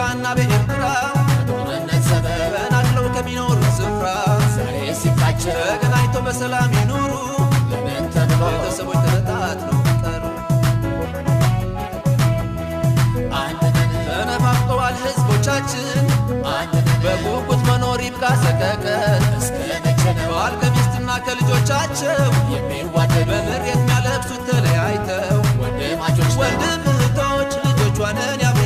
በኢትዮጵያና በኤርትራ ጦርነት ሰበብ ተፈናቅለው ከሚኖሩ ስፍራ ዛሬ ሲፋቸው ተገናኝተው በሰላም ይኖሩ ለምን ተብሎ ቤተሰቦች ተበታትነው ቀሩ። አንድ ነን ተነፋፍቀዋል ህዝቦቻችን አንድ ነን በጉጉት መኖር ይብቃ ሰቀቀን እስከ መቼ ነው ባል ከሚስትና ከልጆቻቸው የሚዋ